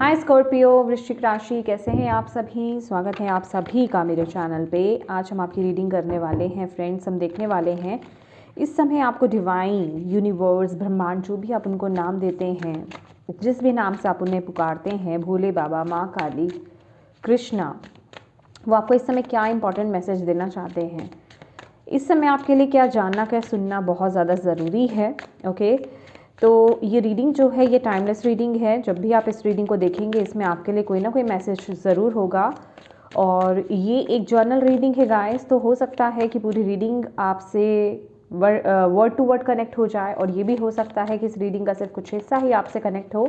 हाय Scorpio, वृश्चिक राशि, कैसे हैं आप सभी। स्वागत है आप सभी का मेरे चैनल पे। आज हम आपकी रीडिंग करने वाले हैं फ्रेंड्स। हम देखने वाले हैं इस समय आपको डिवाइन, यूनिवर्स, ब्रह्मांड, जो भी आप उनको नाम देते हैं, जिस भी नाम से आप उन्हें पुकारते हैं, भोले बाबा, माँ काली, कृष्णा, वो आपको इस समय क्या इंपॉर्टेंट मैसेज देना चाहते हैं। इस समय आपके लिए क्या जानना, क्या सुनना बहुत ज़्यादा ज़रूरी है। ओके, तो ये रीडिंग जो है ये टाइमलेस रीडिंग है। जब भी आप इस रीडिंग को देखेंगे इसमें आपके लिए कोई ना कोई मैसेज ज़रूर होगा। और ये एक जर्नल रीडिंग है गाइस, तो हो सकता है कि पूरी रीडिंग आपसे वर्ड टू वर्ड कनेक्ट हो जाए, और ये भी हो सकता है कि इस रीडिंग का सिर्फ कुछ हिस्सा ही आपसे कनेक्ट हो।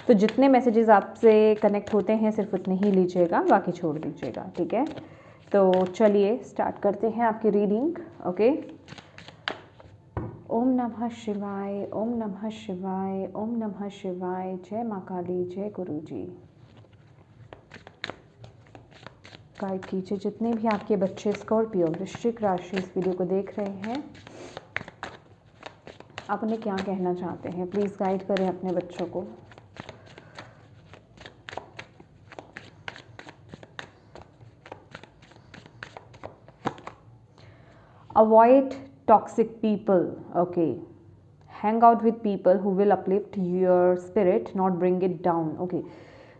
तो जितने मैसेजेस आपसे कनेक्ट होते हैं सिर्फ उतने ही लीजिएगा, बाकी छोड़ दीजिएगा, ठीक है। तो चलिए स्टार्ट करते हैं आपकी रीडिंग। ओके, ओम नमः शिवाय, ओम नमः शिवाय, ओम नमः शिवाय। जय माँ काली, जय गुरु जी। गाइड कीजिए जितने भी आपके बच्चे स्कॉर्पियो, वृश्चिक राशि इस वीडियो को देख रहे हैं, आप उन्हें क्या कहना चाहते हैं। प्लीज़ गाइड करें अपने बच्चों को। Avoid toxic people. Okay, hang out with people who will uplift your spirit, not bring it down. Okay,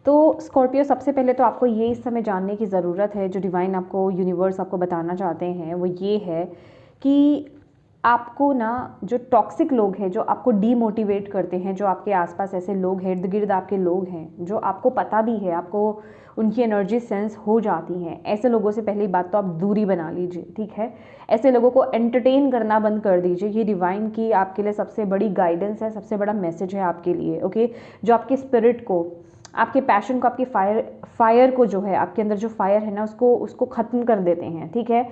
तो स्कॉर्पियो, सबसे पहले तो आपको ये इस समय जानने की ज़रूरत है, जो डिवाइन आपको, यूनिवर्स आपको बताना चाहते हैं वो ये है कि आपको ना, जो टॉक्सिक लोग हैं, जो आपको डीमोटिवेट करते हैं, जो आपके आसपास ऐसे लोग हैं, इर्द गिर्द आपके लोग हैं जो आपको पता भी है, आपको उनकी एनर्जी सेंस हो जाती हैं, ऐसे लोगों से पहली बात तो आप दूरी बना लीजिए, ठीक है। ऐसे लोगों को एंटरटेन करना बंद कर दीजिए। ये डिवाइन की आपके लिए सबसे बड़ी गाइडेंस है, सबसे बड़ा मैसेज है आपके लिए। ओके, जो आपके स्पिरिट को, आपके पैशन को, आपकी फायर को, जो है आपके अंदर जो फायर है ना, उसको ख़त्म कर देते हैं, ठीक है।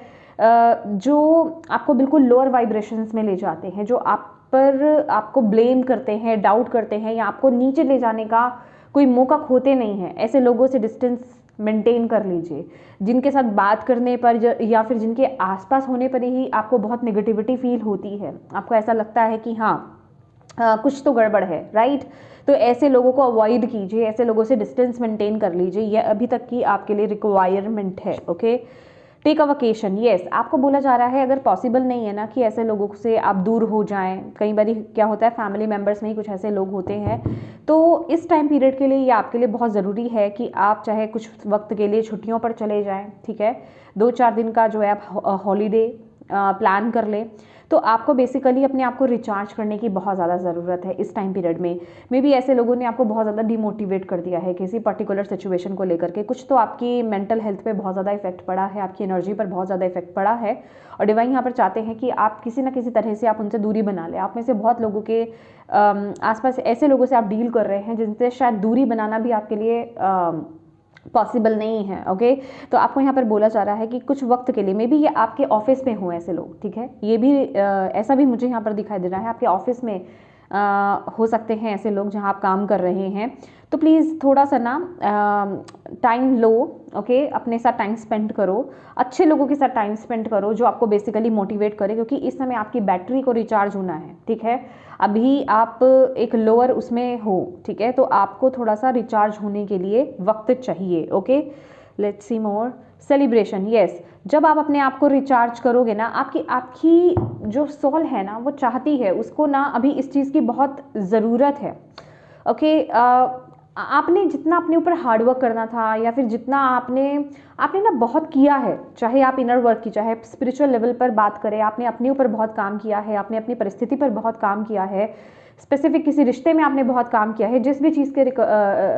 जो आपको बिल्कुल लोअर वाइब्रेशंस में ले जाते हैं, जो आपको ब्लेम करते हैं, डाउट करते हैं, या आपको नीचे ले जाने का कोई मौका खोते नहीं हैं, ऐसे लोगों से डिस्टेंस मेंटेन कर लीजिए। जिनके साथ बात करने पर या फिर जिनके आसपास होने पर ही आपको बहुत नेगेटिविटी फील होती है, आपको ऐसा लगता है कि हाँ कुछ तो गड़बड़ है, राइट। तो ऐसे लोगों को अवॉइड कीजिए, ऐसे लोगों से डिस्टेंस मेंटेन कर लीजिए। यह अभी तक की आपके लिए रिक्वायरमेंट है। Okay, take a vacation. Yes, आपको बोला जा रहा है, अगर पॉसिबल नहीं है ना कि ऐसे लोगों से आप दूर हो जाएं, कई बार क्या होता है फैमिली मेम्बर्स में ही कुछ ऐसे लोग होते हैं, तो इस टाइम पीरियड के लिए ये आपके लिए बहुत ज़रूरी है कि आप चाहे कुछ वक्त के लिए छुट्टियों पर चले जाएं, ठीक है। 2-4 दिन का जो है आप हॉलीडे प्लान कर लें। तो आपको बेसिकली अपने आप को रिचार्ज करने की बहुत ज़्यादा ज़रूरत है इस टाइम पीरियड में। मे बी ऐसे लोगों ने आपको बहुत ज़्यादा डिमोटिवेट कर दिया है किसी पर्टिकुलर सिचुएशन को लेकर के। कुछ तो आपकी मेंटल हेल्थ पे बहुत ज़्यादा इफेक्ट पड़ा है, आपकी एनर्जी पर बहुत ज़्यादा इफेक्ट पड़ा है, और डिवाइन यहाँ पर चाहते हैं कि आप किसी ना किसी तरह से आप उनसे दूरी बना लें। आप में से बहुत लोगों के आसपास ऐसे लोगों से आप डील कर रहे हैं जिनसे शायद दूरी बनाना भी आपके लिए पॉसिबल नहीं है। ओके, तो आपको यहाँ पर बोला जा रहा है कि कुछ वक्त के लिए, मे बी ये आपके ऑफिस में हो ऐसे लोग, ठीक है। ये भी ऐसा भी मुझे यहाँ पर दिखाई दे रहा है, आपके ऑफिस में हो सकते हैं ऐसे लोग जहाँ आप काम कर रहे हैं। तो प्लीज़ थोड़ा सा ना टाइम लो। ओके, अपने साथ टाइम स्पेंड करो, अच्छे लोगों के साथ टाइम स्पेंड करो जो आपको बेसिकली मोटिवेट करे, क्योंकि इस समय आपकी बैटरी को रिचार्ज होना है, ठीक है। अभी आप एक लोअर उसमें हो, ठीक है, तो आपको थोड़ा सा रिचार्ज होने के लिए वक्त चाहिए। Okay, let's see more. Celebration. Yes, जब आप अपने आप को रिचार्ज करोगे ना, आपकी जो सोल है ना, वो चाहती है, उसको ना अभी इस चीज़ की बहुत ज़रूरत है। ओके, आपने जितना अपने ऊपर हार्डवर्क करना था, या फिर जितना आपने ना बहुत किया है, चाहे आप इनर वर्क की, चाहे स्पिरिचुअल लेवल पर बात करें, आपने अपने ऊपर बहुत काम किया है, आपने अपनी परिस्थिति पर बहुत काम किया है, स्पेसिफिक किसी रिश्ते में आपने बहुत काम किया है, जिस भी चीज़ के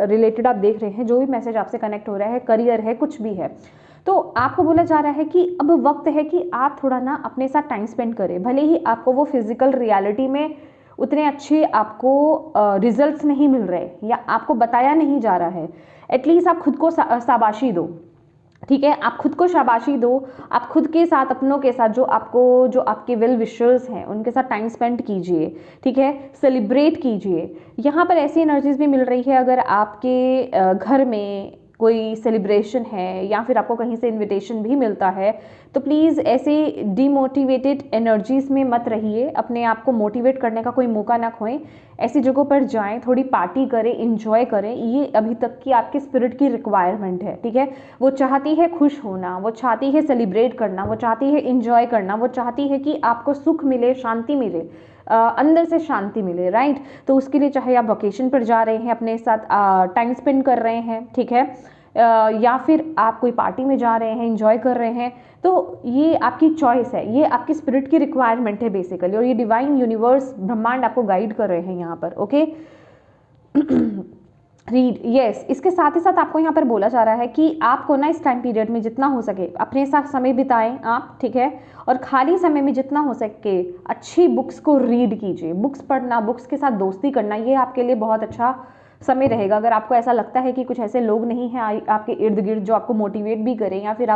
रिलेटेड आप देख रहे हैं, जो भी मैसेज आपसे कनेक्ट हो रहा है, करियर है, कुछ भी है, तो आपको बोला जा रहा है कि अब वक्त है कि आप थोड़ा ना अपने साथ टाइम स्पेंड करें। भले ही आपको वो फिजिकल रियलिटी में उतने अच्छे आपको रिजल्ट्स नहीं मिल रहे, या आपको बताया नहीं जा रहा है, एटलीस्ट आप खुद को शाबाशी दो, ठीक है। आप खुद को शाबाशी दो, आप खुद के साथ, अपनों के साथ, जो आपके वेल विशर्स हैं उनके साथ टाइम स्पेंड कीजिए, ठीक है। सेलिब्रेट कीजिए। यहाँ पर ऐसी एनर्जीज भी मिल रही है, अगर आपके घर में कोई सेलिब्रेशन है या फिर आपको कहीं से इनविटेशन भी मिलता है, तो प्लीज़ ऐसे डीमोटिवेटेड एनर्जीज़ में मत रहिए, अपने आप को मोटिवेट करने का कोई मौका ना खोएं। ऐसी जगहों पर जाएं, थोड़ी पार्टी करें, इंजॉय करें, ये अभी तक की आपके स्पिरिट की रिक्वायरमेंट है, ठीक है। वो चाहती है खुश होना, वो चाहती है सेलिब्रेट करना, वो चाहती है इंजॉय करना, वो चाहती है कि आपको सुख मिले, शांति मिले, अंदर से शांति मिले, राइट। तो उसके लिए चाहे आप वकेशन पर जा रहे हैं, अपने साथ टाइम स्पेंड कर रहे हैं, ठीक है, या फिर आप कोई पार्टी में जा रहे हैं, एंजॉय कर रहे हैं, तो ये आपकी चॉइस है, ये आपकी स्पिरिट की रिक्वायरमेंट है बेसिकली, और ये डिवाइन यूनिवर्स ब्रह्मांड आपको गाइड कर रहे हैं यहाँ पर, ओके। Read, yes. इसके साथ ही साथ आपको यहाँ पर बोला जा रहा है कि आपको ना इस टाइम पीरियड में जितना हो सके अपने साथ समय बिताएं आप, ठीक है, और खाली समय में जितना हो सके अच्छी बुक्स को रीड कीजिए। बुक्स पढ़ना, बुक्स के साथ दोस्ती करना, ये आपके लिए बहुत अच्छा समय रहेगा। अगर आपको ऐसा लगता है कि कुछ ऐसे लोग नहीं हैं आपके इर्द गिर्द जो आपको मोटिवेट भी करें, या फिर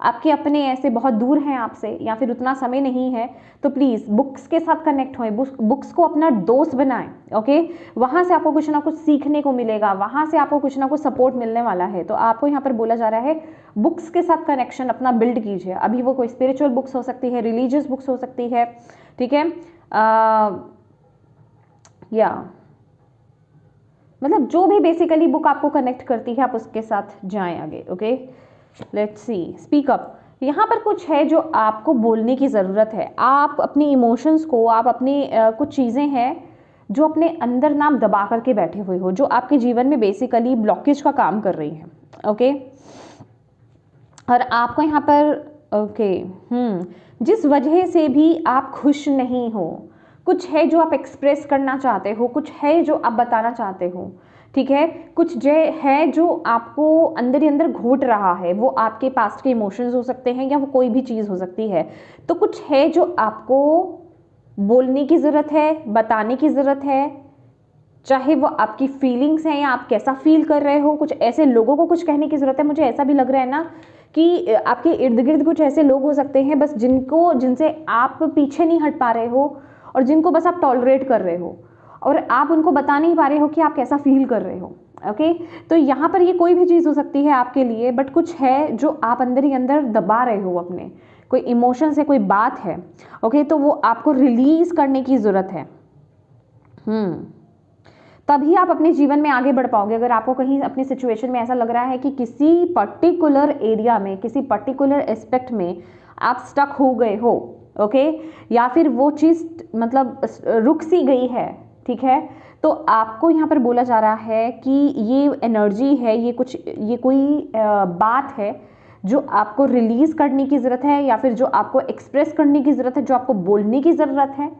आपके अपने ऐसे बहुत दूर हैं आपसे, या फिर उतना समय नहीं है, तो प्लीज़ बुक्स के साथ कनेक्ट होएं, बुक्स को अपना दोस्त बनाएं, ओके। वहाँ से आपको कुछ ना कुछ सीखने को मिलेगा, वहाँ से आपको कुछ ना कुछ सपोर्ट मिलने वाला है। तो आपको यहाँ पर बोला जा रहा है बुक्स के साथ कनेक्शन अपना बिल्ड कीजिए। अभी वो कोई स्पिरिचुअल बुक्स हो सकती है, रिलीजियस बुक्स हो सकती है, ठीक है, या मतलब जो भी बेसिकली बुक आपको कनेक्ट करती है आप उसके साथ जाएं आगे, okay. Let's see, speak up. यहाँ पर कुछ है जो आपको बोलने की ज़रूरत है। आप अपनी इमोशंस को, आप अपनी कुछ चीज़ें हैं जो अपने अंदर ना दबा करके बैठे हुए हो, जो आपके जीवन में बेसिकली ब्लॉकेज का काम कर रही हैं, ओके। और आपको यहाँ पर, ओके, जिस वजह से भी आप खुश नहीं हो, कुछ है जो आप एक्सप्रेस करना चाहते हो, कुछ है जो आप बताना चाहते हो, ठीक है, कुछ जो है जो आपको अंदर ही अंदर घोट रहा है, वो आपके पास्ट के इमोशंस हो सकते हैं या वो कोई भी चीज़ हो सकती है। तो कुछ है जो आपको बोलने की ज़रूरत है, बताने की ज़रूरत है, चाहे वो आपकी फीलिंग्स हैं या आप कैसा फील कर रहे हो। कुछ ऐसे लोगों को कुछ कहने की ज़रूरत है। मुझे ऐसा भी लग रहा है ना कि आपके इर्द गिर्द कुछ ऐसे लोग हो सकते हैं बस जिनसे आप पीछे नहीं हट पा रहे हो, और जिनको बस आप टॉलरेट कर रहे हो, और आप उनको बता नहीं पा रहे हो कि आप कैसा फील कर रहे हो, ओके। तो यहाँ पर ये कोई भी चीज़ हो सकती है आपके लिए, बट कुछ है जो आप अंदर ही अंदर दबा रहे हो, अपने कोई इमोशंस है, कोई बात है, ओके। तो वो आपको रिलीज करने की ज़रूरत है, तभी आप अपने जीवन में आगे बढ़ पाओगे। अगर आपको कहीं अपनी सिचुएशन में ऐसा लग रहा है कि किसी पर्टिकुलर एरिया में, किसी पर्टिकुलर एस्पेक्ट में आप स्टक हो गए हो, ओके, या फिर वो चीज़ मतलब रुक सी गई है, ठीक है, तो आपको यहाँ पर बोला जा रहा है कि ये एनर्जी है, ये कोई बात है जो आपको रिलीज करने की ज़रूरत है, या फिर जो आपको एक्सप्रेस करने की ज़रूरत है, जो आपको बोलने की ज़रूरत है,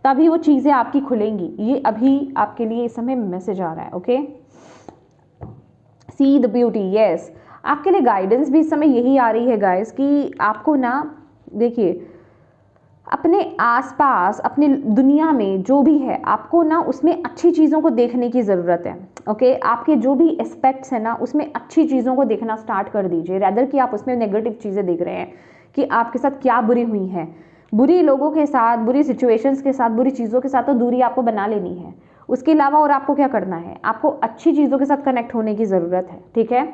तभी वो चीज़ें आपकी खुलेंगी। ये अभी आपके लिए इस समय मैसेज आ रहा है, okay. See the beauty, yes. आपके लिए गाइडेंस भी इस समय यही आ रही है गाइस कि आपको ना, देखिए, अपने आसपास, अपने दुनिया में जो भी है, आपको ना उसमें अच्छी चीज़ों को देखने की ज़रूरत है, ओके। आपके जो भी एस्पेक्ट्स हैं ना, उसमें अच्छी चीज़ों को देखना स्टार्ट कर दीजिए, रैदर कि आप उसमें नेगेटिव चीज़ें देख रहे हैं कि आपके साथ क्या बुरी हुई हैं। बुरी लोगों के साथ, बुरी सिचुएशंस के साथ, बुरी चीज़ों के साथ तो दूरी आपको बना लेनी है। उसके अलावा और आपको क्या करना है, आपको अच्छी चीज़ों के साथ कनेक्ट होने की ज़रूरत है, ठीक है।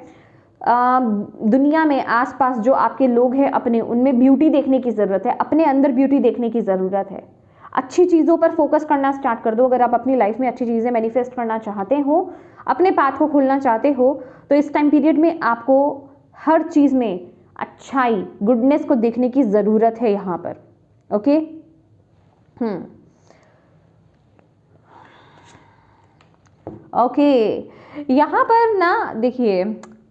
दुनिया में आसपास जो आपके लोग हैं अपने, उनमें ब्यूटी देखने की ज़रूरत है, अपने अंदर ब्यूटी देखने की ज़रूरत है। अच्छी चीज़ों पर फोकस करना स्टार्ट कर दो। अगर आप अपनी लाइफ में अच्छी चीज़ें मैनिफेस्ट करना चाहते हो, अपने पाथ को खोलना चाहते हो, तो इस टाइम पीरियड में आपको हर चीज़ में अच्छाई, गुडनेस को देखने की ज़रूरत है यहाँ पर, ओके। ओके, यहाँ पर ना देखिए,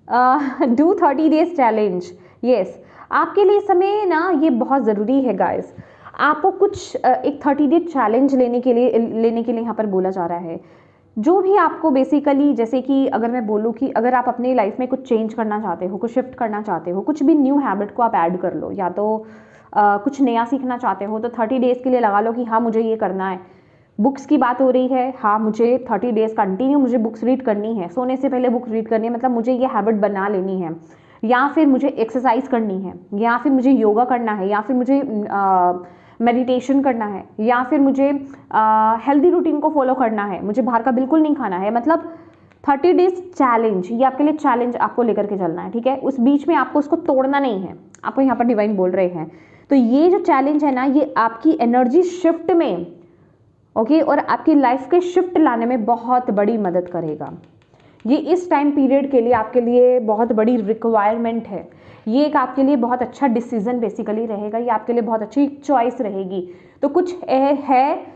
डू 30 डेज चैलेंज, यस। आपके लिए समय ना ये बहुत ज़रूरी है गाइस। आपको कुछ एक 30 डे चैलेंज लेने के लिए यहाँ पर बोला जा रहा है। जो भी आपको बेसिकली, जैसे कि अगर मैं बोलूँ कि अगर आप अपनी लाइफ में कुछ चेंज करना चाहते हो, कुछ शिफ्ट करना चाहते हो, कुछ भी न्यू हैबिट को आप ऐड कर लो, या तो कुछ नया सीखना चाहते हो, तो 30 डेज़ के लिए लगा लो कि हाँ मुझे ये करना है। बुक्स की बात हो रही है, हाँ मुझे 30 डेज़ कंटिन्यू मुझे बुक्स रीड करनी है, सोने से पहले बुक रीड करनी है, मतलब मुझे ये हैबिट बना लेनी है, या फिर मुझे एक्सरसाइज करनी है, या फिर मुझे योगा करना है, या फिर मुझे मेडिटेशन करना है, या फिर मुझे हेल्दी रूटीन को फॉलो करना है, मुझे बाहर का बिल्कुल नहीं खाना है। मतलब 30 डेज चैलेंज, ये आपके लिए चैलेंज आपको लेकर के चलना है, ठीक है। उस बीच में आपको उसको तोड़ना नहीं है, आपको यहाँ पर डिवाइन बोल रहे हैं। तो ये जो चैलेंज है ना, ये आपकी एनर्जी शिफ्ट में, ओके, और आपकी लाइफ के शिफ्ट लाने में बहुत बड़ी मदद करेगा। ये इस टाइम पीरियड के लिए आपके लिए बहुत बड़ी रिक्वायरमेंट है। ये एक आपके लिए बहुत अच्छा डिसीजन बेसिकली रहेगा, ये आपके लिए बहुत अच्छी चॉइस रहेगी। तो कुछ है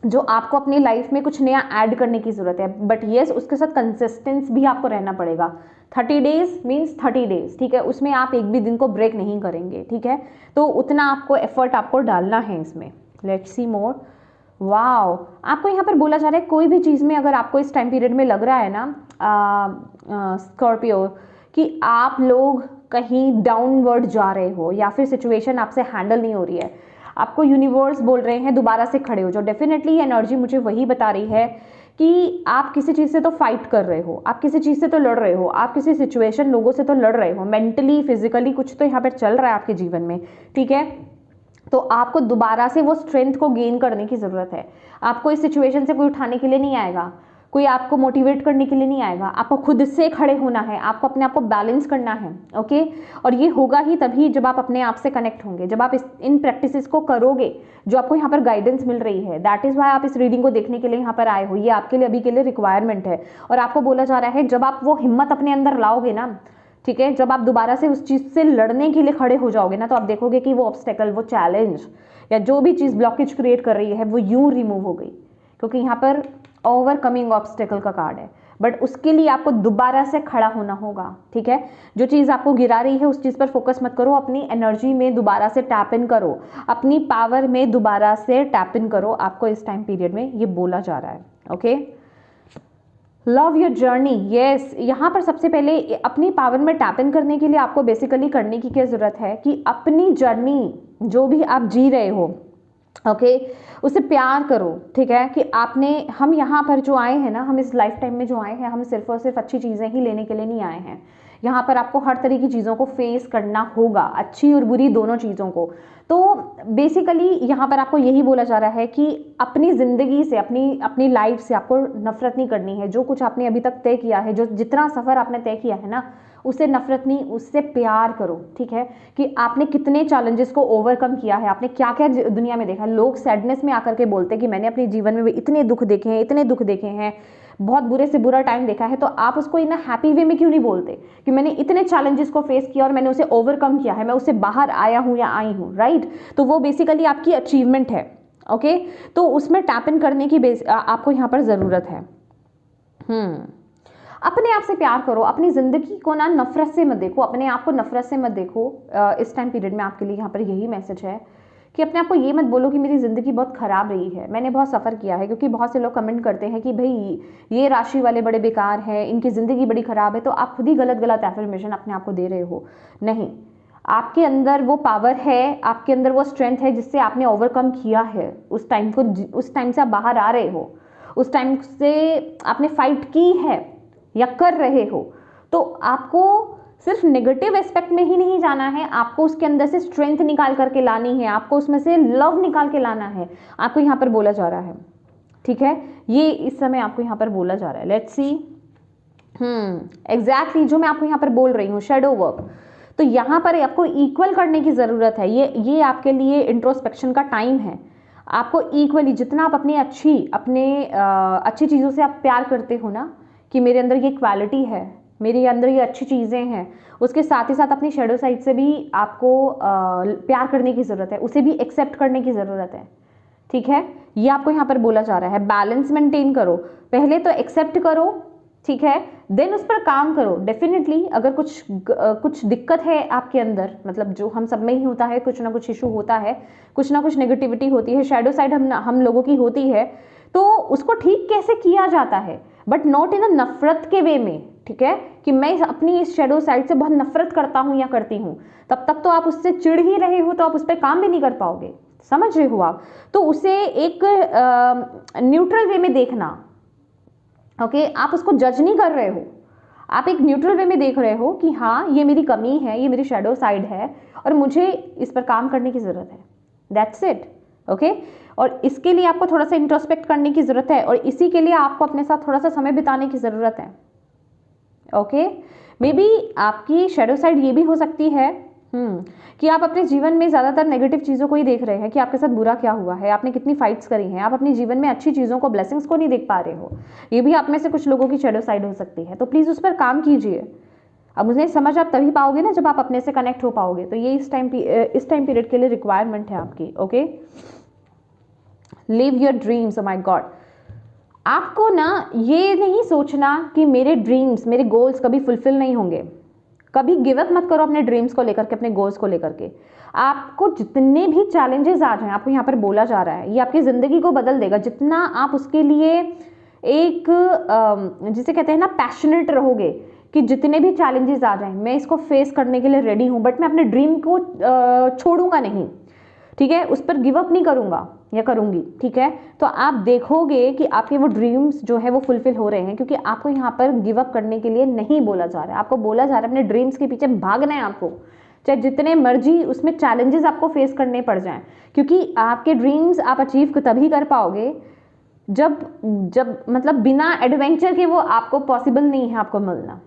जो आपको अपनी लाइफ में कुछ नया ऐड करने की ज़रूरत है, बट येस उसके साथ कंसिस्टेंस भी आपको रहना पड़ेगा। 30 डेज मीन्स 30 डेज, ठीक है, उसमें आप एक भी दिन को ब्रेक नहीं करेंगे, ठीक है। तो उतना आपको एफर्ट आपको डालना है इसमें। Let's see more. वाओ, आपको यहाँ पर बोला जा रहा है कोई भी चीज़ में अगर आपको इस टाइम पीरियड में लग रहा है ना स्कॉर्पियो कि आप लोग कहीं डाउनवर्ड जा रहे हो या फिर सिचुएशन आपसे हैंडल नहीं हो रही है, आपको यूनिवर्स बोल रहे हैं दोबारा से खड़े हो जाओ। डेफिनेटली एनर्जी मुझे वही बता रही है कि आप किसी चीज़ से तो फाइट कर रहे हो, आप किसी चीज़ से तो लड़ रहे हो, आप किसी सिचुएशन लोगों से तो लड़ रहे हो, मेंटली फिजिकली कुछ तो यहाँ पर चल रहा है आपके जीवन में, ठीक है। तो आपको दोबारा से वो स्ट्रेंथ को गेन करने की ज़रूरत है। आपको इस सिचुएशन से कोई उठाने के लिए नहीं आएगा, कोई आपको मोटिवेट करने के लिए नहीं आएगा, आपको खुद से खड़े होना है, आपको अपने आप को बैलेंस करना है, ओके। और ये होगा ही तभी जब आप अपने आप से कनेक्ट होंगे, जब आप इन प्रैक्टिसेस को करोगे जो आपको यहाँ पर गाइडेंस मिल रही है। दैट इज़ वाई आप इस रीडिंग को देखने के लिए यहाँ पर आए हो, ये आपके लिए अभी के लिए रिक्वायरमेंट है। और आपको बोला जा रहा है जब आप वो हिम्मत अपने अंदर लाओगे ना, ठीक है, जब आप दोबारा से उस चीज़ से लड़ने के लिए खड़े हो जाओगे ना, तो आप देखोगे कि वो ऑब्स्टेकल, वो चैलेंज या जो भी चीज़ ब्लॉकेज क्रिएट कर रही है वो यूं रिमूव हो गई, क्योंकि यहाँ पर ओवरकमिंग ऑब्स्टेकल का कार्ड है। बट उसके लिए आपको दोबारा से खड़ा होना होगा, ठीक है। जो चीज़ आपको गिरा रही है उस चीज़ पर फोकस मत करो, अपनी एनर्जी में दोबारा से टैप इन करो, अपनी पावर में दोबारा से टैप इन करो। आपको इस टाइम पीरियड में ये बोला जा रहा है, okay. Love your journey, yes. यहाँ पर सबसे पहले अपनी पावर में टैप इन करने के लिए आपको बेसिकली करने की क्या ज़रूरत है कि अपनी जर्नी जो भी आप जी रहे हो, ओके, उसे प्यार करो, ठीक है। कि हम यहाँ पर जो आए हैं ना, हम इस लाइफ टाइम में जो आए हैं, हम सिर्फ और सिर्फ अच्छी चीज़ें ही लेने के लिए नहीं आए हैं। यहाँ पर आपको हर तरह की चीज़ों को फेस करना होगा, अच्छी और बुरी दोनों चीज़ों को। तो बेसिकली यहाँ पर आपको यही बोला जा रहा है कि अपनी ज़िंदगी से, अपनी लाइफ से आपको नफरत नहीं करनी है। जो कुछ आपने अभी तक तय किया है, जो जितना सफ़र आपने तय किया है ना, उससे नफरत नहीं, उससे प्यार करो, ठीक है। कि आपने कितने चैलेंजेस को ओवरकम किया है, आपने क्या क्या दुनिया में देखा। लोग सैडनेस में आकर के बोलते हैं कि मैंने अपने जीवन में भी इतने दुख देखे हैं, इतने दुख देखे हैं, बहुत बुरे से बुरा टाइम देखा है। तो आप उसको इन हैप्पी वे में क्यों नहीं बोलते कि मैंने इतने चैलेंजेस को फेस किया और मैंने उसे ओवरकम किया है, मैं उससे बाहर आया हूँ या आई हूँ, राइट। तो वो बेसिकली आपकी अचीवमेंट है, ओके। तो उसमें टैप इन करने की आपको यहाँ पर ज़रूरत है। अपने आप से प्यार करो, अपनी ज़िंदगी को ना नफरत से मत देखो, अपने आप को नफरत से मत देखो। इस टाइम पीरियड में आपके लिए यहाँ पर यही मैसेज है कि अपने आप को ये मत बोलो कि मेरी ज़िंदगी बहुत ख़राब रही है, मैंने बहुत सफ़र किया है। क्योंकि बहुत से लोग कमेंट करते हैं कि भाई ये राशि वाले बड़े बेकार हैं, इनकी ज़िंदगी बड़ी ख़राब है। तो आप खुद ही गलत एफर्मेशन अपने आप को दे रहे हो। नहीं, आपके अंदर वो पावर है, आपके अंदर वो स्ट्रेंथ है जिससे आपने ओवरकम किया है। उस टाइम से आप बाहर आ रहे हो, उस टाइम से आपने फाइट की है या कर रहे हो। तो आपको सिर्फ नेगेटिव एस्पेक्ट में ही नहीं जाना है, आपको उसके अंदर से स्ट्रेंथ निकाल करके लानी है, आपको उसमें से लव निकाल के लाना है। आपको यहाँ पर बोला जा रहा है, ठीक है, ये इस समय आपको यहाँ पर बोला जा रहा है। लेट्स सी, एग्जैक्टली जो मैं आपको यहाँ पर बोल रही हूँ, शैडो वर्क। तो यहाँ पर आपको इक्वल करने की ज़रूरत है। ये आपके लिए इंट्रोस्पेक्शन का टाइम है। आपको इक्वली जितना आप अपनी अच्छी चीज़ों से आप प्यार करते हो ना, कि मेरे अंदर ये क्वालिटी है, मेरे अंदर ये अच्छी चीज़ें हैं, उसके साथ ही साथ अपनी शैडो साइड से भी आपको प्यार करने की ज़रूरत है, उसे भी एक्सेप्ट करने की ज़रूरत है, ठीक है। ये आपको यहाँ पर बोला जा रहा है। बैलेंस मेंटेन करो, पहले तो एक्सेप्ट करो, ठीक है, देन उस पर काम करो। डेफिनेटली अगर कुछ दिक्कत है आपके अंदर, मतलब जो हम सब में ही होता है, कुछ ना कुछ इशू होता है, कुछ ना कुछ नेगेटिविटी होती है, शैडो साइड हम लोगों की होती है, तो उसको ठीक कैसे किया जाता है, बट नॉट इन अ नफरत के वे में, ठीक है। कि मैं अपनी इस शैडो साइड से बहुत नफरत करता हूँ या करती हूँ, तब तक तो आप उससे चिढ़ ही रहे हो, तो आप उस पर काम भी नहीं कर पाओगे, समझ रहे हो आप। तो उसे एक न्यूट्रल वे में देखना, ओके। आप उसको जज नहीं कर रहे हो, आप एक न्यूट्रल वे में देख रहे हो कि हाँ ये मेरी कमी है, ये मेरी शैडो साइड है और मुझे इस पर काम करने की ज़रूरत है। दैट्स इट, ओके और इसके लिए आपको थोड़ा सा इंट्रोस्पेक्ट करने की ज़रूरत है और इसी के लिए आपको अपने साथ थोड़ा सा समय बिताने की ज़रूरत है। ओके मे बी आपकी शेडो साइड ये भी हो सकती है कि आप अपने जीवन में ज़्यादातर नेगेटिव चीज़ों को ही देख रहे हैं कि आपके साथ बुरा क्या हुआ है, आपने कितनी फाइट्स करी हैं, आप अपने जीवन में अच्छी चीज़ों को, ब्लेसिंग्स को नहीं देख पा रहे हो। ये भी आप में से कुछ लोगों की शेडो साइड हो सकती है, तो प्लीज़ उस पर काम कीजिए। अब उन्हें समझ आप तभी पाओगे ना जब आप अपने से कनेक्ट हो पाओगे, तो ये इस टाइम पीरियड के लिए रिक्वायरमेंट है आपकी। Okay live your dreams. Oh my God, आपको ना ये नहीं सोचना कि मेरे ड्रीम्स, मेरे गोल्स कभी फुलफिल नहीं होंगे। कभी गिव अप मत करो अपने ड्रीम्स को लेकर के, अपने गोल्स को लेकर के। आपको जितने भी चैलेंजेस आ जाएं, आपको यहाँ पर बोला जा रहा है, ये आपकी ज़िंदगी को बदल देगा। जितना आप उसके लिए एक जिसे कहते हैं ना पैशनेट रहोगे कि जितने भी चैलेंजेस आ जाएं मैं इसको फेस करने के लिए रेडी हूँ, बट मैं अपने ड्रीम को छोड़ूंगा नहीं, ठीक है, उस पर गिव अप नहीं करूँगा या करूँगी, ठीक है। तो आप देखोगे कि आपके वो ड्रीम्स जो है वो फुलफिल हो रहे हैं, क्योंकि आपको यहाँ पर गिव अप करने के लिए नहीं बोला जा रहा है, आपको बोला जा रहा है अपने ड्रीम्स के पीछे भागना है आपको, चाहे जितने मर्जी उसमें चैलेंजेस आपको फेस करने पड़ जाएं, क्योंकि आपके ड्रीम्स आप अचीव तभी कर पाओगे जब मतलब बिना एडवेंचर के वो आपको पॉसिबल नहीं है आपको मिलना।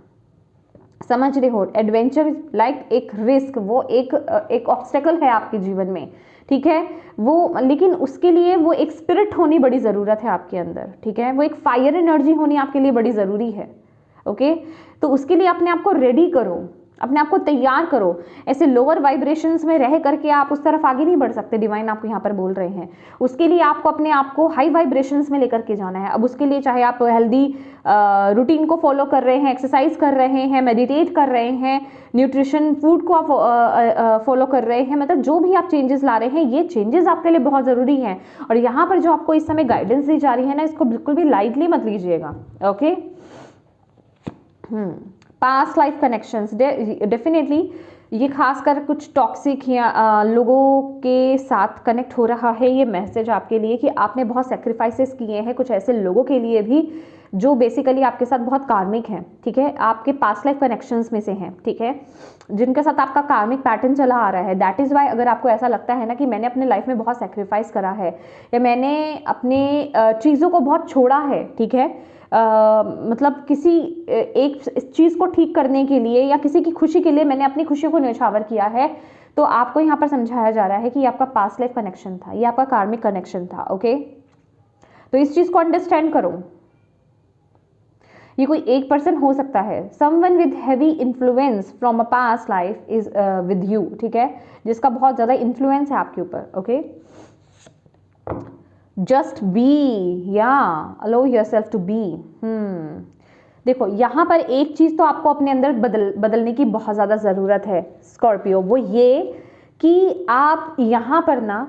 समझ रहे हो, एडवेंचर लाइक एक रिस्क, वो एक ऑब्स्टेकल है आपके जीवन में, ठीक है वो, लेकिन उसके लिए वो एक स्पिरिट होनी बड़ी ज़रूरत है आपके अंदर, ठीक है, वो एक फायर एनर्जी होनी आपके लिए बड़ी ज़रूरी है। ओके तो उसके लिए अपने आप को रेडी करो, अपने आप को तैयार करो। ऐसे लोअर वाइब्रेशंस में रह करके आप उस तरफ आगे नहीं बढ़ सकते, डिवाइन आपको यहाँ पर बोल रहे हैं। उसके लिए आपको अपने आप को हाई वाइब्रेशंस में लेकर के जाना है। अब उसके लिए चाहे आप हेल्दी रूटीन को फॉलो कर रहे हैं, एक्सरसाइज कर रहे हैं, मेडिटेट कर रहे हैं, न्यूट्रिशन फूड को आप फॉलो कर रहे हैं, मतलब जो भी आप चेंजेस ला रहे हैं, ये चेंजेस आपके लिए बहुत ज़रूरी हैं। और यहाँ पर जो आपको इस समय गाइडेंस दी जा रही है ना, इसको बिल्कुल भी लाइटली मत लीजिएगा। Okay past life connections definitely ये खासकर कुछ टॉक्सिक या लोगों के साथ कनेक्ट हो रहा है। ये मैसेज आपके लिए कि आपने बहुत सेक्रीफाइसेस किए हैं कुछ ऐसे लोगों के लिए भी जो बेसिकली आपके साथ बहुत कार्मिक हैं, ठीक है, आपके पास्ट लाइफ कनेक्शंस में से हैं, ठीक है, जिनके साथ आपका कार्मिक पैटर्न चला आ रहा है। दैट इज़ वाई अगर आपको ऐसा लगता है ना कि मैंने अपने लाइफ में बहुत सेक्रीफाइस करा है या मैंने अपने चीज़ों को बहुत छोड़ा है, ठीक है, मतलब किसी एक चीज़ को ठीक करने के लिए या किसी की खुशी के लिए मैंने अपनी खुशियों को न्यौछावर किया है, तो आपको यहाँ पर समझाया जा रहा है कि ये आपका पास्ट लाइफ कनेक्शन था, ये आपका कार्मिक कनेक्शन था। ओके तो इस चीज़ को अंडरस्टैंड करो। ये कोई एक पर्सन हो सकता है, someone with heavy influence from a past life is with you, ठीक है, जिसका बहुत ज़्यादा इन्फ्लुएंस है आपके ऊपर। ओके जस्ट बी या अलाउ योरसेल्फ टू बी। देखो यहाँ पर एक चीज़ तो आपको अपने अंदर बदलने की बहुत ज़्यादा ज़रूरत है स्कॉर्पियो, वो ये कि आप यहाँ पर ना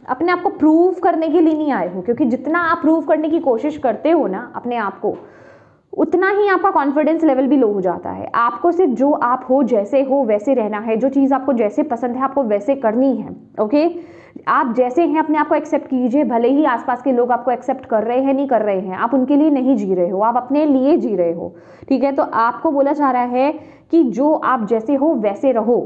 अपने आप को प्रूव करने के लिए नहीं आए हो, क्योंकि जितना आप प्रूव करने की कोशिश करते हो ना अपने आप को, उतना ही आपका कॉन्फिडेंस लेवल भी लो हो जाता है। आपको सिर्फ जो आप हो, जैसे हो वैसे रहना है, जो चीज़ आपको जैसे पसंद है आपको वैसे करनी है। ओके आप जैसे हैं अपने आप को एक्सेप्ट कीजिए, भले ही आसपास के लोग आपको एक्सेप्ट कर रहे हैं नहीं कर रहे हैं, आप उनके लिए नहीं जी रहे हो, आप अपने लिए जी रहे हो, ठीक है। तो आपको बोला जा रहा है कि जो आप जैसे हो वैसे रहो,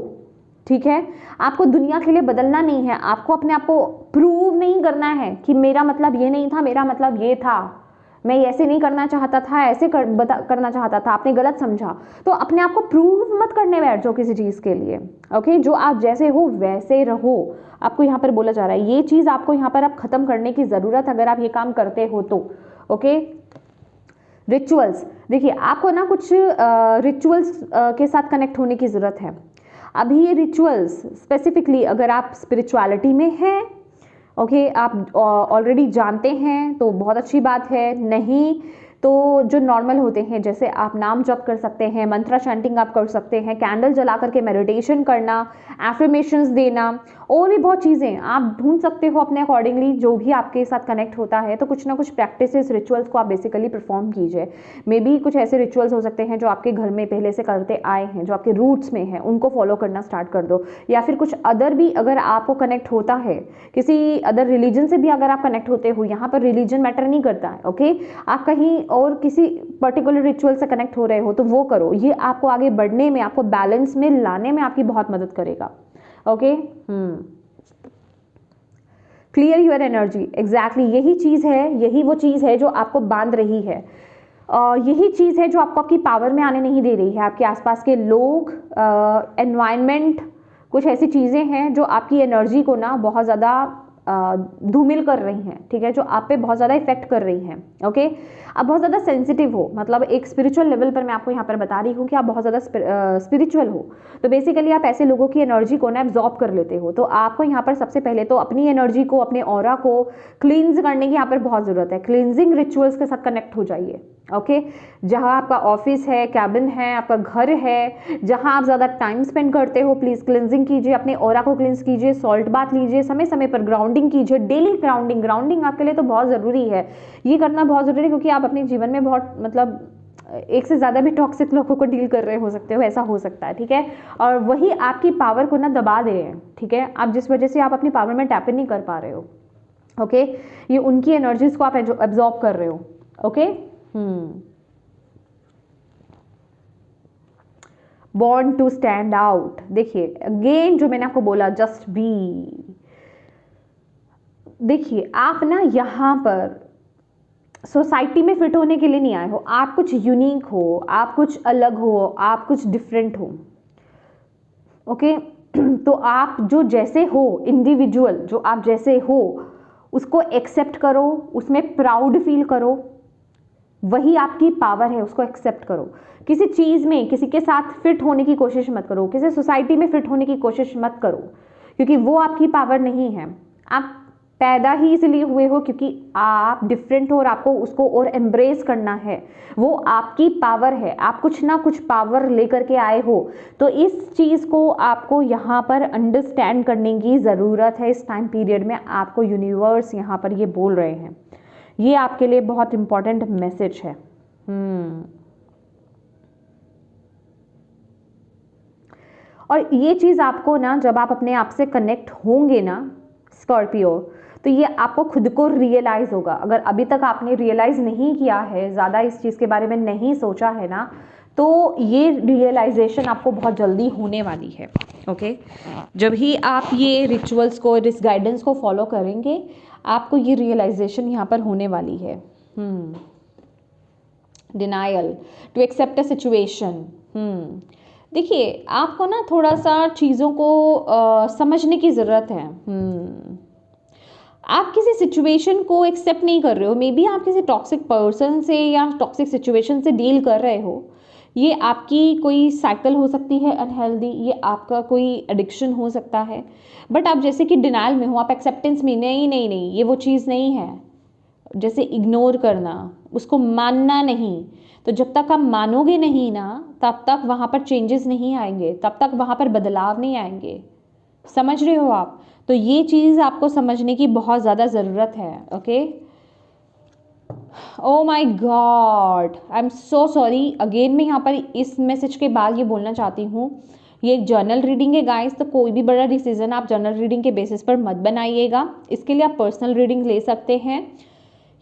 ठीक है, आपको दुनिया के लिए बदलना नहीं है, आपको अपने आप को प्रूव नहीं करना है कि मेरा मतलब ये नहीं था, मेरा मतलब ये था, मैं ऐसे नहीं करना चाहता था, ऐसे करना चाहता था, आपने गलत समझा। तो अपने आप को प्रूव मत करने बैठ जाओ किसी चीज़ के लिए। ओके जो आप जैसे हो वैसे रहो, आपको यहाँ पर बोला जा रहा है। ये चीज़ आपको यहाँ पर अब खत्म करने की ज़रूरत अगर आप ये काम करते हो तो। ओके रिचुअल्स, देखिए आपको ना कुछ रिचुअल्स के साथ कनेक्ट होने की ज़रूरत है। अभी ये रिचुअल्स स्पेसिफिकली अगर आप स्पिरिचुअलिटी में हैं, ओके आप ऑलरेडी जानते हैं तो बहुत अच्छी बात है, नहीं तो जो नॉर्मल होते हैं जैसे आप नाम जप कर सकते हैं, मंत्रा चैंटिंग आप कर सकते हैं, कैंडल जला करके मेडिटेशन करना, एफर्मेशंस देना, और भी बहुत चीज़ें आप ढूंढ सकते हो अपने अकॉर्डिंगली जो भी आपके साथ कनेक्ट होता है। तो कुछ ना कुछ प्रैक्टिसेस रिचुअल्स को आप बेसिकली परफॉर्म कीजिए। मे बी कुछ ऐसे रिचुअल्स हो सकते हैं जो आपके घर में पहले से करते आए हैं, जो आपके रूट्स में हैं, उनको फॉलो करना स्टार्ट कर दो। या फिर कुछ अदर भी अगर आपको कनेक्ट होता है, किसी अदर रिलीजन से भी अगर आप कनेक्ट होते हो, यहाँ पर रिलीजन मैटर नहीं करता है। ओके आप कहीं और किसी पर्टिकुलर रिचुअल से कनेक्ट हो रहे हो तो वो करो, ये आपको आगे बढ़ने में, आपको बैलेंस में लाने में आपकी बहुत मदद करेगा। Okay clear your energy, exactly यही चीज़ है, यही वो चीज़ है जो आपको बांध रही है, यही चीज़ है जो आपको आपकी पावर में आने नहीं दे रही है। आपके आसपास के लोग, एनवायरनमेंट, कुछ ऐसी चीज़ें हैं जो आपकी एनर्जी को ना बहुत ज़्यादा धूमिल कर रही हैं, ठीक है, जो आप पे बहुत ज़्यादा इफेक्ट कर रही हैं। ओके, आप बहुत ज़्यादा सेंसिटिव हो, मतलब एक स्पिरिचुअल लेवल पर मैं आपको यहाँ पर बता रही हूँ कि आप बहुत ज़्यादा स्पिरिचुअल हो, तो बेसिकली आप ऐसे लोगों की एनर्जी को ना एब्जॉर्ब कर लेते हो। तो आपको यहाँ पर सबसे पहले तो अपनी एनर्जी को, अपने ऑरा को क्लींज करने की यहाँ पर बहुत ज़रूरत है। क्लींजिंग रिचुअल्स के साथ कनेक्ट हो जाइए। ओके, जहाँ आपका ऑफिस है, कैबिन है, आपका घर है, जहाँ आप ज़्यादा टाइम स्पेंड करते हो, प्लीज़ क्लिनजिंग कीजिए, अपने ऑरा को क्लिंस कीजिए, सॉल्ट बाथ लीजिए, समय समय पर ग्राउंडिंग कीजिए, डेली ग्राउंडिंग आपके लिए तो बहुत ज़रूरी है। ये करना बहुत ज़रूरी है क्योंकि आप अपने जीवन में बहुत, मतलब एक से ज़्यादा भी टॉक्सिक लोगों को डील कर रहे हो सकते हो, ऐसा हो सकता है, ठीक है, और वही आपकी पावर को ना दबा दे रहे हैं, ठीक है, आप जिस वजह से आप अपनी पावर में टैप इन नहीं कर पा रहे हो। ओके, ये उनकी एनर्जीज को आप एब्जॉर्ब कर रहे हो। Okay, born to stand out. देखिए अगेन जो मैंने आपको बोला, जस्ट बी। देखिए आप ना यहाँ पर सोसाइटी में फिट होने के लिए नहीं आए हो, आप कुछ यूनिक हो, आप कुछ अलग हो, आप कुछ डिफरेंट हो। ओके, तो आप जो जैसे हो, इंडिविजुअल जो आप जैसे हो, उसको एक्सेप्ट करो, उसमें प्राउड फील करो, वही आपकी पावर है, उसको एक्सेप्ट करो। किसी चीज़ में किसी के साथ फिट होने की कोशिश मत करो, किसी सोसाइटी में फिट होने की कोशिश मत करो, क्योंकि वो आपकी पावर नहीं है। आप पैदा ही इसलिए हुए हो क्योंकि आप डिफरेंट हो और आपको उसको और एम्ब्रेस करना है, वो आपकी पावर है, आप कुछ ना कुछ पावर लेकर के आए हो। तो इस चीज़ को आपको यहाँ पर अंडरस्टैंड करने की ज़रूरत है। इस टाइम पीरियड में आपको यूनिवर्स यहाँ पर ये बोल रहे हैं, ये आपके लिए बहुत इंपॉर्टेंट मैसेज है। और ये चीज़ आपको ना, जब आप अपने आप से कनेक्ट होंगे ना स्कॉर्पियो, तो ये आपको खुद को रियलाइज़ होगा। अगर अभी तक आपने रियलाइज़ नहीं किया है, ज़्यादा इस चीज़ के बारे में नहीं सोचा है ना, तो ये रियलाइजेशन आपको बहुत जल्दी होने वाली है। ओके, जब ही आप ये रिचुअल्स को, इस गाइडेंस को फॉलो करेंगे, आपको ये रियलाइजेशन यहाँ पर होने वाली है। Denial, to accept a situation. देखिए आपको ना थोड़ा सा चीज़ों को समझने की ज़रूरत है। आप किसी सिचुएशन को एक्सेप्ट नहीं कर रहे हो, मे बी आप किसी टॉक्सिक पर्सन से या टॉक्सिक सिचुएशन से डील कर रहे हो। ये आपकी कोई साइकिल हो सकती है अनहेल्दी, ये आपका कोई एडिक्शन हो सकता है, बट आप जैसे कि डिनाइल में हो, आप एक्सेप्टेंस में, नहीं नहीं नहीं ये वो चीज़ नहीं है, जैसे इग्नोर करना, उसको मानना नहीं। तो जब तक आप मानोगे नहीं ना, तब तक वहाँ पर चेंजेस नहीं आएंगे, तब तक वहाँ पर बदलाव नहीं आएंगे। समझ रहे हो आप? तो ये चीज़ आपको समझने की बहुत ज़्यादा ज़रूरत है। Okay, oh my God, I am so sorry. Again मैं यहाँ पर इस मैसेज के बाद ये बोलना चाहती हूँ, ये एक जर्नल रीडिंग है गाइस, तो कोई भी बड़ा डिसीजन आप जर्नल रीडिंग के बेसिस पर मत बनाइएगा। इसके लिए आप पर्सनल रीडिंग ले सकते हैं।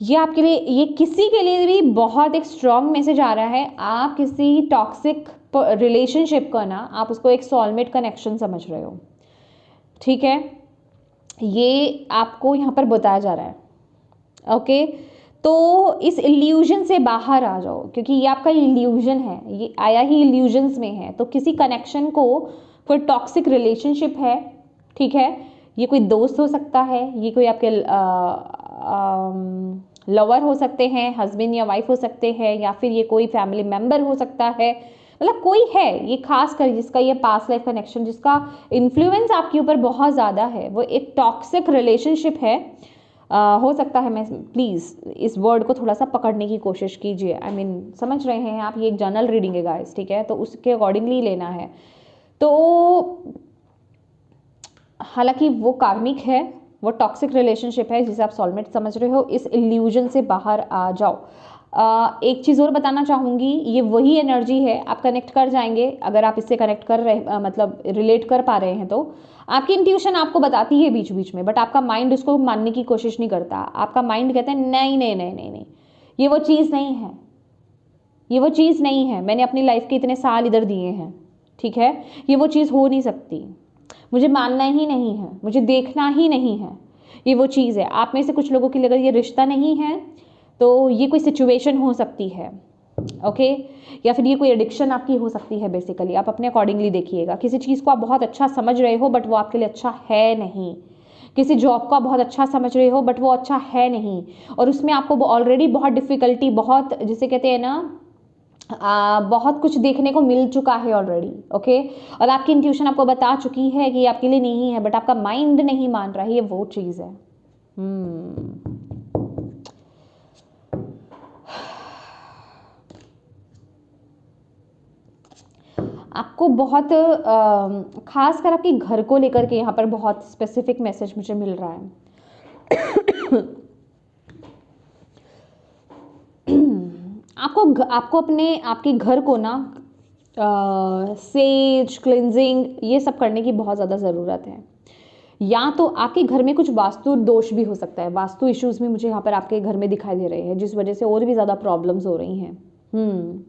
ये आपके लिए, ये किसी के लिए भी बहुत एक स्ट्रॉन्ग मैसेज आ रहा है। आप किसी टॉक्सिक रिलेशनशिप का ना, आप उसको एक सोलमेट कनेक्शन समझ रहे हो, ठीक है, ये आपको यहाँ पर बताया जा रहा है। ओके, तो इस इल्यूजन से बाहर आ जाओ, क्योंकि ये आपका इल्यूजन है, ये आया ही इल्यूजन्स में है। तो किसी कनेक्शन को, कोई टॉक्सिक रिलेशनशिप है, ठीक है, ये कोई दोस्त हो सकता है, ये कोई आपके लवर हो सकते हैं, हस्बैंड या वाइफ हो सकते हैं, या फिर ये कोई फैमिली मेम्बर हो सकता है, मतलब कोई है ये खास कर जिसका ये पास्ट लाइफ कनेक्शन, जिसका इन्फ्लुएंस आपके ऊपर बहुत ज़्यादा है, वो एक टॉक्सिक रिलेशनशिप है। हो सकता है, मैं प्लीज़ इस वर्ड को थोड़ा सा पकड़ने की कोशिश कीजिए। आई मीन समझ रहे हैं आप, ये एक जर्नल रीडिंग है गाइस, ठीक है, तो उसके अकॉर्डिंगली लेना है। तो हालांकि वो कार्मिक है, वो टॉक्सिक रिलेशनशिप है जिसे आप सोलमेट समझ रहे हो। इस इल्यूजन से बाहर आ जाओ। एक चीज़ और बताना चाहूँगी, ये वही एनर्जी है, आप कनेक्ट कर जाएंगे अगर आप इससे कनेक्ट कर रहे, मतलब रिलेट कर पा रहे हैं। तो आपकी इंट्यूशन आपको बताती है बीच बीच में, बट आपका माइंड उसको मानने की कोशिश नहीं करता। आपका माइंड कहता है नहीं नहीं नहीं नहीं नहीं, ये वो चीज़ नहीं है, ये वो चीज़ नहीं है, मैंने अपनी लाइफ के इतने साल इधर दिए हैं, ठीक है, ये वो चीज़ हो नहीं सकती, मुझे मानना ही नहीं है, मुझे देखना ही नहीं है, ये वो चीज़ है। आप में से कुछ लोगों के लिए अगर ये रिश्ता नहीं है तो ये कोई सिचुएशन हो सकती है, ओके, या फिर ये कोई एडिक्शन आपकी हो सकती है। बेसिकली आप अपने अकॉर्डिंगली देखिएगा। किसी चीज़ को आप बहुत अच्छा समझ रहे हो बट वो आपके लिए अच्छा है नहीं। किसी जॉब को आप बहुत अच्छा समझ रहे हो बट वो अच्छा है नहीं, और उसमें आपको ऑलरेडी बहुत डिफ़िकल्टी, बहुत जिसे कहते हैं ना बहुत कुछ देखने को मिल चुका है ऑलरेडी, ओके, और आपकी इंट्यूशन आपको बता चुकी है कि ये आपके लिए नहीं है, बट आपका माइंड नहीं मान रहा है। ये वो चीज़ है। आपको बहुत खास कर आपके घर को लेकर के यहाँ पर बहुत स्पेसिफिक मैसेज मुझे मिल रहा है। आपको अपने आपके घर को ना सेज क्लिनजिंग ये सब करने की बहुत ज़्यादा ज़रूरत है। या तो आपके घर में कुछ वास्तु दोष भी हो सकता है, वास्तु इश्यूज भी मुझे यहाँ पर आपके घर में दिखाई दे रहे हैं, जिस वजह से और भी ज़्यादा प्रॉब्लम्स हो रही हैं।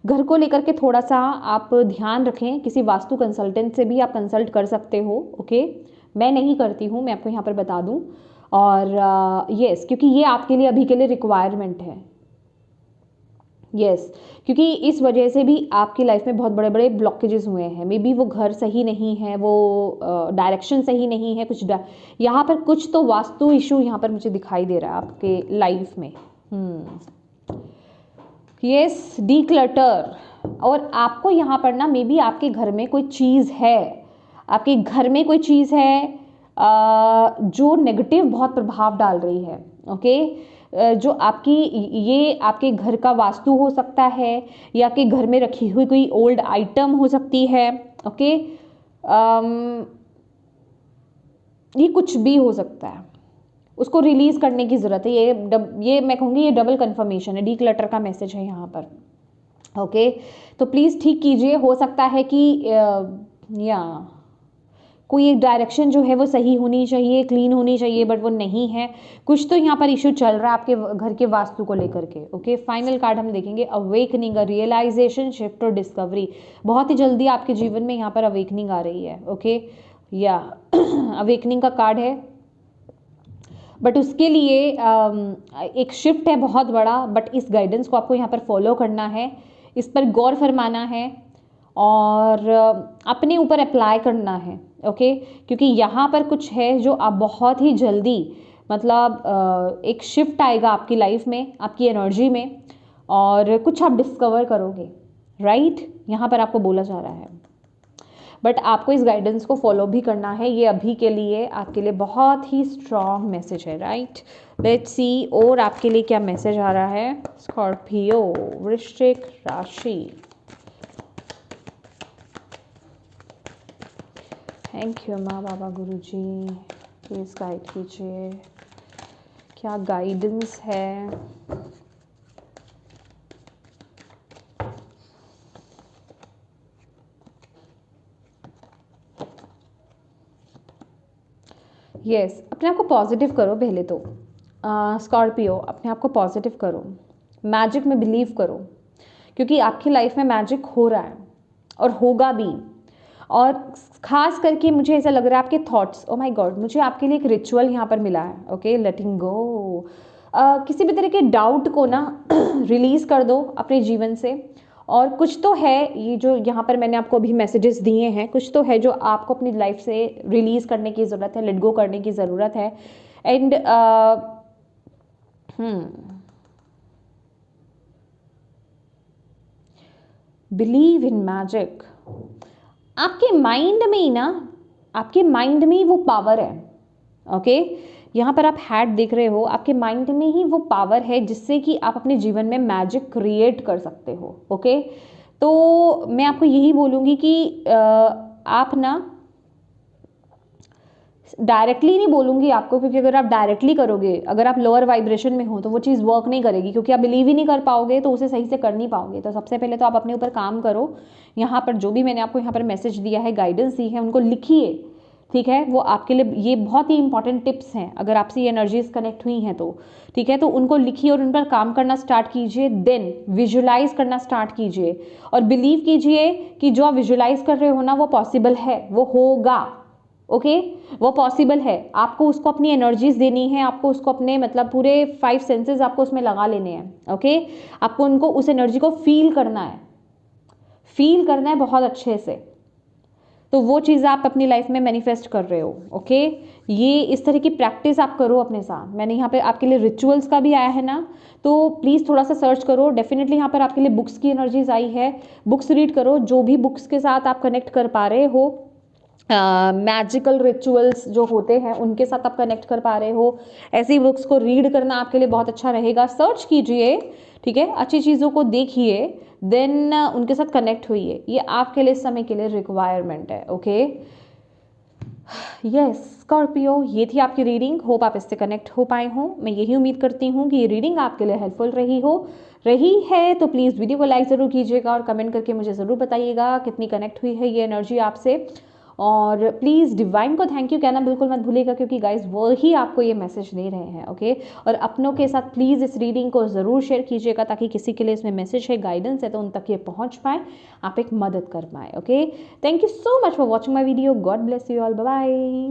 घर को लेकर के थोड़ा सा आप ध्यान रखें। किसी वास्तु कंसल्टेंट से भी आप कंसल्ट कर सकते हो, ओके। मैं नहीं करती हूँ, मैं आपको यहाँ पर बता दूँ। और यस, क्योंकि ये आपके लिए अभी के लिए रिक्वायरमेंट है। यस, क्योंकि इस वजह से भी आपकी लाइफ में बहुत बड़े बड़े ब्लॉकेजेस हुए हैं। मे बी वो घर सही नहीं है, वो डायरेक्शन सही नहीं है, कुछ यहाँ पर कुछ तो वास्तु इशू यहाँ पर मुझे दिखाई दे रहा है आपके लाइफ में। Yes, declutter. और आपको यहाँ पर ना मे बी आपके घर में कोई चीज़ है, आपके घर में कोई चीज़ है जो नेगेटिव बहुत प्रभाव डाल रही है, ओके। जो आपकी ये आपके घर का वास्तु हो सकता है, या आपके घर में रखी हुई कोई ओल्ड आइटम हो सकती है, ओके। ये कुछ भी हो सकता है, उसको रिलीज करने की ज़रूरत है। ये मैं कहूँगी ये डबल कंफर्मेशन है, डीक्लटर का मैसेज है यहाँ पर, ओके। तो प्लीज़ ठीक कीजिए। हो सकता है कि या कोई एक डायरेक्शन जो है वो सही होनी चाहिए, क्लीन होनी चाहिए, बट वो नहीं है। कुछ तो यहाँ पर इशू चल रहा है आपके घर के वास्तु को लेकर के, ओके। फाइनल कार्ड हम देखेंगे, अवेकनिंग, रियलाइजेशन, शिफ्ट और डिस्कवरी। बहुत ही जल्दी आपके जीवन में यहाँ पर अवेकनिंग आ रही है, ओके। या अवेकनिंग का कार्ड है, बट उसके लिए एक शिफ्ट है बहुत बड़ा। बट इस गाइडेंस को आपको यहाँ पर फॉलो करना है, इस पर गौर फरमाना है और अपने ऊपर अप्लाई करना है, ओके। क्योंकि यहाँ पर कुछ है जो आप बहुत ही जल्दी, मतलब एक शिफ्ट आएगा आपकी लाइफ में, आपकी एनर्जी में, और कुछ आप डिस्कवर करोगे, राइट। यहाँ पर आपको बोला जा रहा है, बट आपको इस गाइडेंस को फॉलो भी करना है। ये अभी के लिए आपके लिए बहुत ही स्ट्रॉन्ग मैसेज है, राइट। लेट्स सी और आपके लिए क्या मैसेज आ रहा है। स्कॉर्पियो, वृश्चिक राशि। थैंक यू माँ बाबा गुरुजी, प्लीज़ गाइड कीजिए, क्या गाइडेंस है। यस, अपने आप को पॉजिटिव करो पहले तो। स्कॉर्पियो, अपने आप को पॉजिटिव करो, मैजिक में बिलीव करो, क्योंकि आपकी लाइफ में मैजिक हो रहा है और होगा भी। और ख़ास करके मुझे ऐसा लग रहा है आपके थॉट्स, ओ माय गॉड, मुझे आपके लिए एक रिचुअल यहाँ पर मिला है, ओके। लेटिंग गो, किसी भी तरह के डाउट को ना रिलीज़ कर दो अपने जीवन से। और कुछ तो है, ये जो यहाँ पर मैंने आपको अभी मैसेजेस दिए हैं, कुछ तो है जो आपको अपनी लाइफ से रिलीज़ करने की ज़रूरत है, लेट गो करने की ज़रूरत है। And believe in magic. आपके माइंड में ही ना, आपके माइंड में ही वो पावर है, ओके। यहाँ पर आप हैट देख रहे हो, आपके माइंड में ही वो पावर है जिससे कि आप अपने जीवन में मैजिक क्रिएट कर सकते हो, ओके। तो मैं आपको यही बोलूँगी कि आप ना डायरेक्टली नहीं बोलूँगी आपको, क्योंकि अगर आप डायरेक्टली करोगे, अगर आप लोअर वाइब्रेशन में हो तो वो चीज़ वर्क नहीं करेगी, क्योंकि आप बिलीव ही नहीं कर पाओगे तो उसे सही से कर नहीं पाओगे। तो सबसे पहले तो आप अपने ऊपर काम करो। यहाँ पर जो भी मैंने आपको यहाँ पर मैसेज दिया है, गाइडेंस दी है, उनको लिखिए, ठीक है। वो आपके लिए ये बहुत ही इंपॉर्टेंट टिप्स हैं, अगर आपसे ये एनर्जीज कनेक्ट हुई हैं तो, ठीक है। तो उनको लिखिए और उन पर काम करना स्टार्ट कीजिए। देन विजुलाइज करना स्टार्ट कीजिए और बिलीव कीजिए कि जो आप विजुलाइज कर रहे हो ना, वो पॉसिबल है, वो होगा, ओके वो पॉसिबल है। आपको उसको अपनी एनर्जीज देनी है, आपको उसको अपने मतलब पूरे 5 सेंसेस आपको उसमें लगा लेने हैं। ओके आपको उनको उस एनर्जी को फील करना है बहुत अच्छे से। तो वो चीज़ आप अपनी लाइफ में मैनिफेस्ट कर रहे हो। ओके ये इस तरह की प्रैक्टिस आप करो अपने साथ। मैंने यहाँ पे आपके लिए रिचुअल्स का भी आया है ना, तो प्लीज़ थोड़ा सा सर्च करो। डेफिनेटली यहाँ पर आपके लिए बुक्स की एनर्जीज आई है, बुक्स रीड करो। जो भी बुक्स के साथ आप कनेक्ट कर पा रहे हो, मैजिकल रिचुअल्स जो होते हैं उनके साथ आप कनेक्ट कर पा रहे हो, ऐसी बुक्स को रीड करना आपके लिए बहुत अच्छा रहेगा। सर्च कीजिए, ठीक है, अच्छी चीज़ों को देखिए, देन उनके साथ कनेक्ट होइए। ये आपके लिए इस समय के लिए रिक्वायरमेंट है। ओके यस स्कॉर्पियो, ये थी आपकी रीडिंग। होप आप इससे कनेक्ट हो पाए हो। मैं यही उम्मीद करती हूँ कि ये रीडिंग आपके लिए हेल्पफुल रही है तो प्लीज़ वीडियो को लाइक ज़रूर कीजिएगा और कमेंट करके मुझे ज़रूर बताइएगा कितनी कनेक्ट हुई है ये एनर्जी आपसे। और प्लीज़ डिवाइन को थैंक यू कहना बिल्कुल मत भूलिएगा, क्योंकि गाइज वो ही आपको ये मैसेज दे रहे हैं। ओके और अपनों के साथ प्लीज़ इस रीडिंग को ज़रूर शेयर कीजिएगा, ताकि किसी के लिए इसमें मैसेज है, गाइडेंस है, तो उन तक ये पहुंच पाए, आप एक मदद कर पाए। Okay thank you so much for watching my video. God bless you all, bye bye.